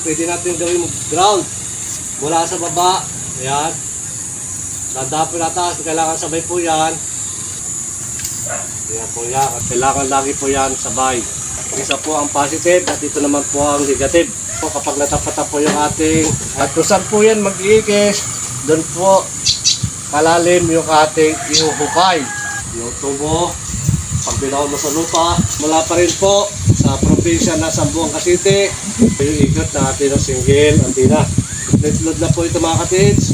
pwede natin gawin ground. Mula sa baba, ayan. Dadapin na taas, kailangan sabay po yan. Ayan po yan, kailangan lagi po yan sabay. Isa po ang positive at ito naman po ang negative. So, kapag natapatan po yung ating, at kung saan po yan mag-iikis, doon po kalalim yung ating ihuhukay. Yung tubo, pag binaw mo sa lupa, mula pa rin po sa probinsya na Zamboanga City, yung ikot na ating single antenna. Load na po ito mga katids.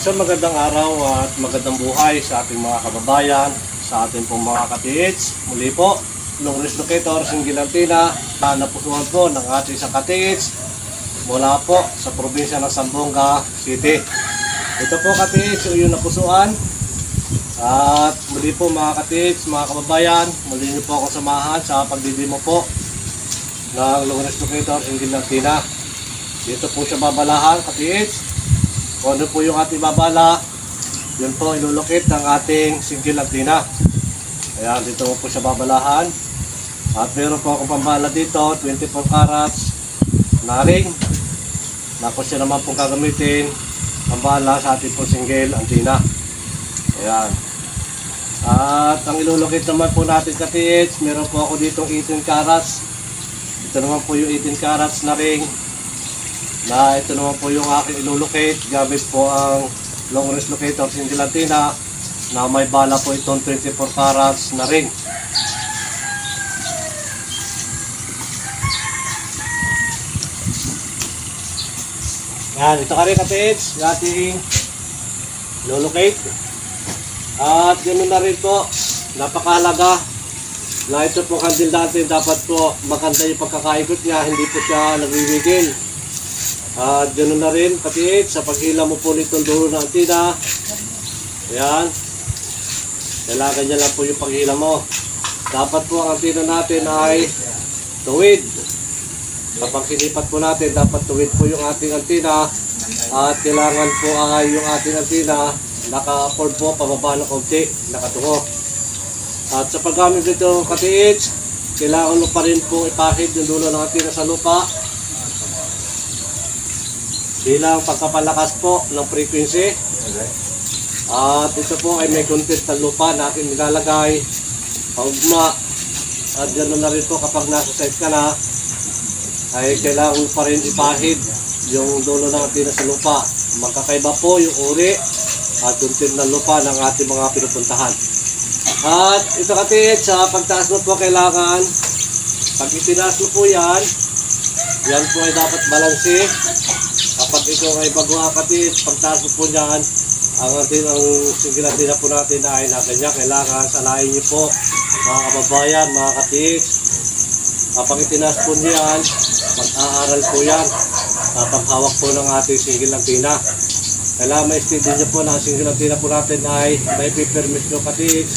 Isang magandang araw at magandang buhay sa ating mga kababayan, sa ating pong mga katids. Muli po, Long-Range Locator, single antenna, na napusuhan po ng ating isang katids mula po sa probinsya ng Zamboanga City. Ito po katids, yung napusuhan. At muli po mga katids, mga kababayan, muli niyo po ako samahan sa pagdidemo po ng Long-Range Locator, single antenna. Dito po siya babalahan katids. Kung ano po yung ating babala, yun po ilulukit ng ating single antenna. Ayan, dito po siya babalahan. At meron po akong pambala dito, 24 carats na ring. Tapos siya naman pong gagamitin pambala sa ating po single antenna. Ayan. At ang ilulukit naman po natin katiits, meron po ako ditong 18 carats. Ito naman po yung 18 carats na ring. Na ito naman po yung aking ilulocate gamit po ang Long-Range Locator single antenna na may bala po itong 24 carats na ring. Yan, ito ka rin katiits, yung ating ilulocate. At ganoon na rin po, napakahalaga na ito po candle natin, dapat po maganda yung pagkakaikot niya, hindi po siya nagwiwigil. At ganoon na rin katiit sa paghila mo po nitong dulo ng antenna. Ayan, kailangan niya lang po yung paghila mo. Dapat po ang antenna natin ay tuwid. Kapag sinipat po natin, dapat tuwid po yung ating antenna. At kailangan po ay yung ating antenna naka-afford po pababa ng konti, nakatungo. At sa paggamit nito katiit, kailangan mo pa rin po ipahid yung dulo ng antenna sa lupa bilang pagkapalakas po ng frequency. At ito po ay may content ng lupa na ating nilalagay paugma. At ganoon na rin po kapag nasa site ka na, ay kailangan pa rin ipahid yung dulo ng antenna sa lupa. Magkakaiba po yung uri at content ng lupa ng ating mga pinupuntahan. At ito katiit, sa pagtaas mo po kailangan, pag itinaas mo po yan po ay dapat balanse. Kapag ito ay bago katiit, pagtaas mo po niyan, ang single antenna po natin ay naganyan. Kailangan salain niyo po mga kababayan, mga katiit. Kapag itinaas po niyan, mag-aaral po yan kapag hawak po ng ating single antenna. Kailangan ma-steady niyo po na ang single antenna po natin ay may pipermit nyo katiit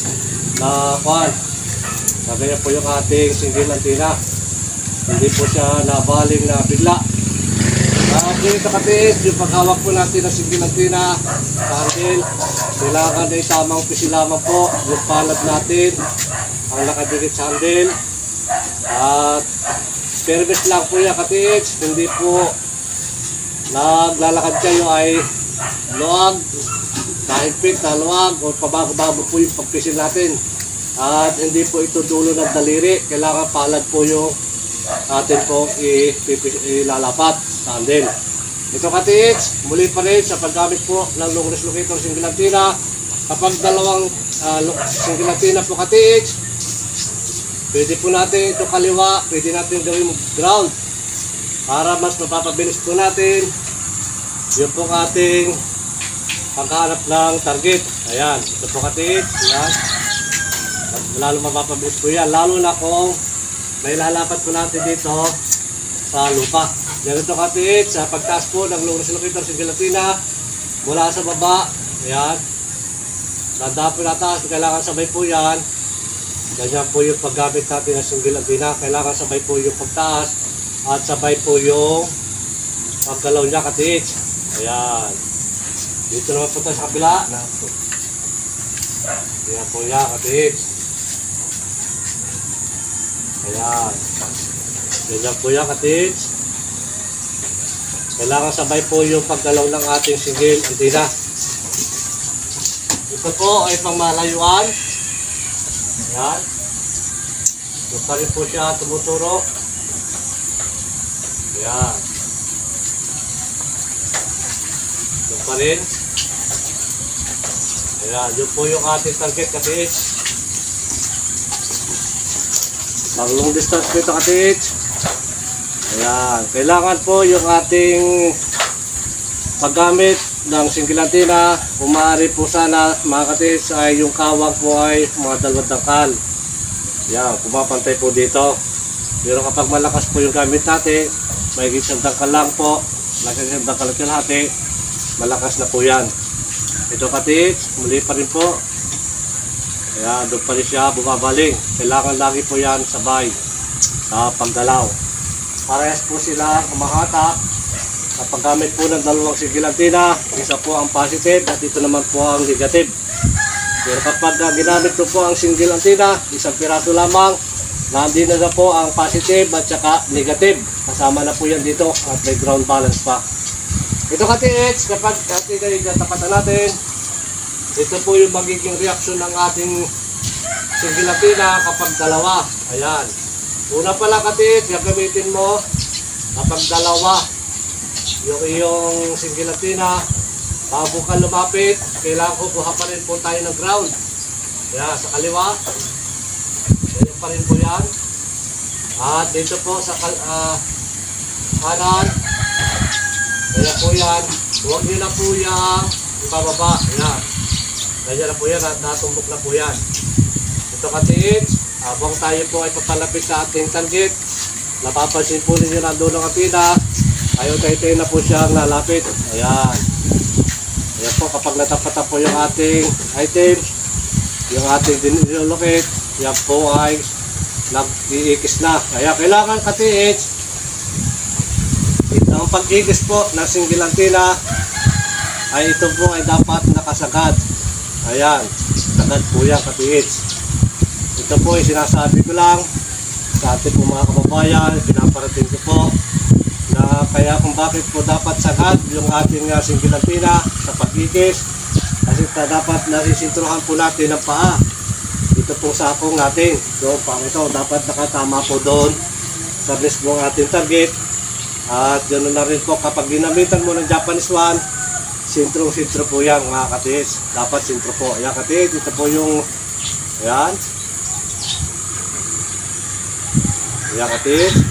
na kwan. Naganyan po yung ating single antenna. Hindi po siya nabaling na bigla. At dito katiit, yung paghawak po natin ng single antenna sa handle, kailangan ay tamang pisilaman po yung palad natin ang nakadikit sa handle. At permit lang po yan katiit, hindi po naglalakad kayo ay luwag, nahigpit na luwag o pabago-bago po yung pagpisil natin. At hindi po ito dulo ng daliri, kailangan palad po yung atin po ilalapat sa handle. Ito katiits, muli pa rin sa paggamit po ng Long-Range Locator single antenna. Kapag dalawang single antenna po katiits, pwede po natin ito kaliwa, pwede natin gawin ground para mas mapapabilis po natin yung po ating paghahanap ng target. Ayan, ito po katiits, ayan. Lalo mapapabilis po yan, lalo na kung may lalapat po natin dito sa lupa. Ganito katiit, sa pagtaas po ng Long-Range Locator single antenna, mula sa baba, ayan, dadapin na taas, kailangan sabay po yan. Ganyan po yung paggamit natin ng single antenna, kailangan sabay po yung pagtaas at sabay po yung paggalaw niya katiit. Ayan. Dito naman po tayo sa kabila. Ayan po yan, katiits. Ayan. Ganyan po yan, katiits. Kailangan sabay po yung paggalaw ng ating single antina. Ito po ay pangmalayuan. Ayan. Ito pa rin po siya tumuturo. Ayan. Ito pa rin. Ayan. Yun po yung ating target, katiits. Ang long distance po ito, katiits. Ayan. Kailangan po yung ating paggamit ng single antenna, kung maaari po sana mga katiits ay yung kawang po ay mga 2 dangkal. Ayan. Pumapantay po dito. Pero kapag malakas po yung gamit natin, may isang dangkal lang po, may isang dangkal at kalahati, malakas na po yan. Ito katiits, muli pa rin po. Ayan. Doon pa rin siya bumabaling. Kailangan lagi po yan sabay sa paggalaw. Parehas po sila kumahatak. Kapag gamit po ng 2 single antenna, isa po ang positive at ito naman po ang negative. Pero kapag ginamit po ang single antenna, isang piraso lamang, nandito na po ang positive at saka negative. Kasama na po yan dito at may ground balance pa. Ito katiits, kapag tapatan natin, ito po yung magiging reaction ng ating single antenna kapag 2. Ayan. Una pala katiits, gagamitin mo kapag 2 yung iyong single antenna. Bago ka lumapit, kailangan kukuha pa rin po tayo ng ground. Kaya sa kaliwa, ganyan pa rin po yan. At dito po sa kanan, kaya po yan. Huwag nyo na po yan ibababa. Ayan. Ganyan na po yan at natumbok na po yan. Ito katiits, habang tayo po ay papalapit sa ating target, napapansin po ninyo na doon ng antenna, ayaw tayo na po siyang lalapit. Ayan. Ayan po, kapag natapatan po yung ating items, yung ating dinilocate, yan po ay nag-iikis na. Kaya kailangan katiits, ang pag-ikis po ng single antenna ay ito po ay dapat nakasagad. Ayan, sagad po yan katiits. Ito po ay sinasabi ko lang sa ating po mga kababayan, pinaparating ko po na kaya kung bakit po dapat sagad yung ating single antenna sa pag-ikis, kasi dapat nasisintruhan po natin ang paa. Ito po sakong natin. So pang ito dapat nakatama po doon sa mismong ating target. At ganoon na rin po kapag ginamitan mo ng Japanese one, sintro po yan mga katiits. Dapat sintro po. Ayan katiits, ito po yung ayan. Ayan katiits.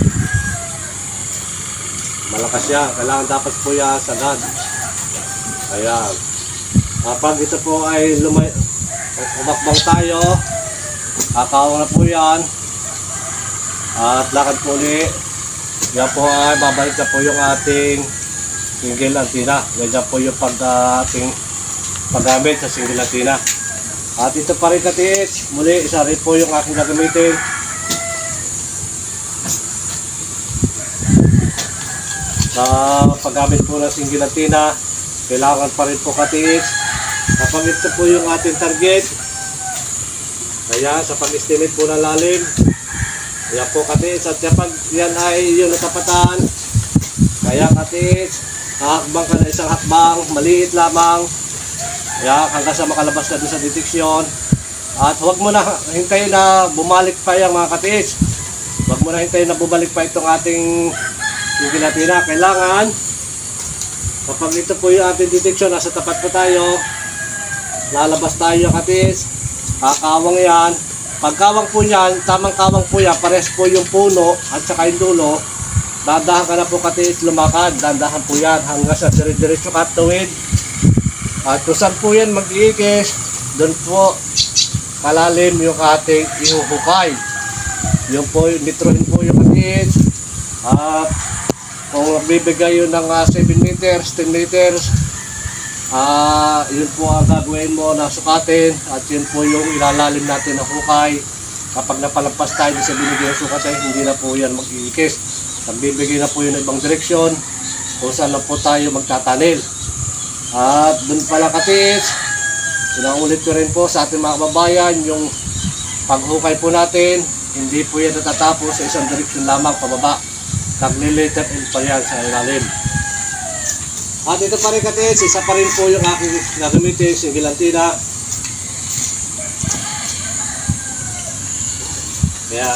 Malakas yan. Kailangan dapat po yan sagad. Ayan. Kapag ito po ay umakbang tayo, kakawang na po yan. At lakad po ulit. Yan po ay babalik na po yung ating single antenna. Ganyan po yung ating paggamit sa single antenna. At ito pa rin katiits. Muli, isa rin po yung aking gagamitin. Sa paggamit po ng single antenna, kailangan pa rin po katiits. Kapag ito po yung ating target, kaya sa pag-estimate po ng lalim, kaya po katiits, at kapag yan ay yung natapatan, kaya katiits, hakbang ka na isang hakbang, maliit lamang, kaya hanggang sa makalabas ka dun sa deteksyon. At huwag mo na hintayin na bumalik pa yung mga katiits. Huwag mo na hintayin na bumalik pa itong ating single antenna. Kailangan, kapag ito po yung ating deteksyon, nasa tapat po tayo, lalabas tayo katiits, kakawang yan. Pagkawang po yan, tamang kawang po yan, pares po yung puno at saka yung dulo, dandahan ka na po katiits lumakad, dandahan po yan hanggang sa dire-diretso ka tuwid. At kung saan po yan mag-iikis, doon po kalalim yung ating ihuhukay. Yung po, nitrohin po yung katiits. At kung bibigay yun ng 7 meters, 10 meters, yun po ang gagawin mo na sukatin at yun po yung ilalalim natin na hukay. Kapag napalampas tayo sa binigay ng sukatin, hindi na po yan mag-iikis. Nagbibigay na po yun ng ibang direksyon kung saan lang po tayo magtatanil. At dun pala katiis, pinaulit ko rin po sa ating mga kababayan yung paghukay po natin, hindi po yan natatapos sa isang direksyon lamang pababa. Nagliliter in pa yan sa ilalim. At ito pa rin katiis, isa pa rin po yung aking nagamitin, single antenna. Kaya,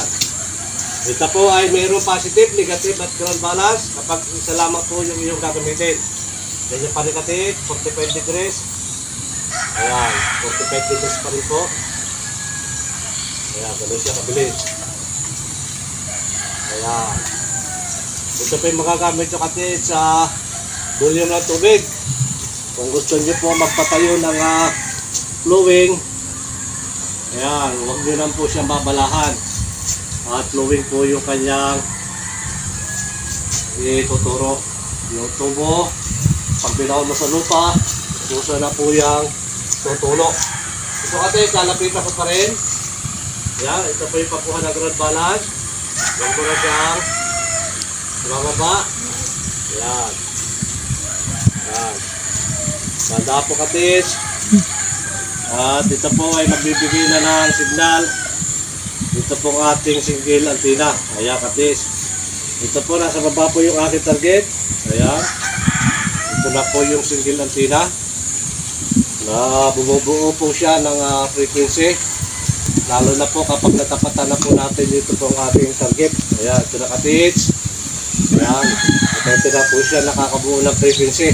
ito po ay mayroong positive, negative at ground balance kapag isa lamang po yung iyong gagamitin. Ganyan pa rin katiis, 45 degrees. Ayan, 45 degrees pa rin po. Ayan, ganun siya kabilis. Ayan. Ito po yung magagamit nyo katiis sa volume ng tubig. Kung gusto nyo po magpatayo ng flowing, ayan, huwag nyo lang po siya babalahan. At flowing po yung kanyang ituturo. Yung tubo, pag binaw mo sa lupa, puso na po yung tutulo. Ito katiis, lalapitan ko pa rin. Ayan, ito po yung pagkuha ng ground balance. Huwag ko na siyang bababa. Ayan. Ayan. Banda po katiis. At ito po ay magbibigay na ng signal. Ito po ang ating single antenna. Ayan katiis. Ito po nasa baba po yung ating target. Ayan. Ito na po yung single antenna. Na bumubuo po siya ng frequency. Lalo na po kapag natapatan na po natin dito po ang ating target. Ayan. Ito na katiis. Ayan. Ito na po siya nakakabuo ng frequency.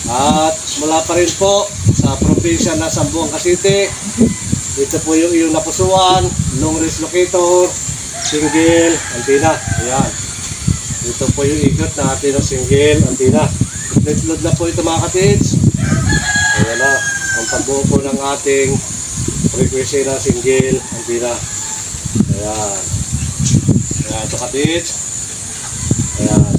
At mula pa rin po sa probinsya ng Zamboanga City, ito po yung iyong napusuan, long range locator, single antenna. Ayan. Ito po yung ikot na ating single antenna. Complete load na po ito mga katids. Ayan na, ang pagbuo po ng ating frequency ng single antenna. Ayan. Ayan ito katids. Ayan.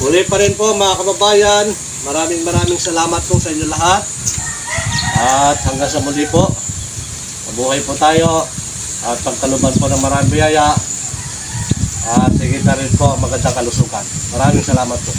Muli pa rin po mga kababayan, maraming salamat po sa inyo lahat. At hanggang sa muli po, mabuhay po tayo at pagkaluban po ng maraming biyaya at higit na rin po ang magandang kalusugan. Maraming salamat po.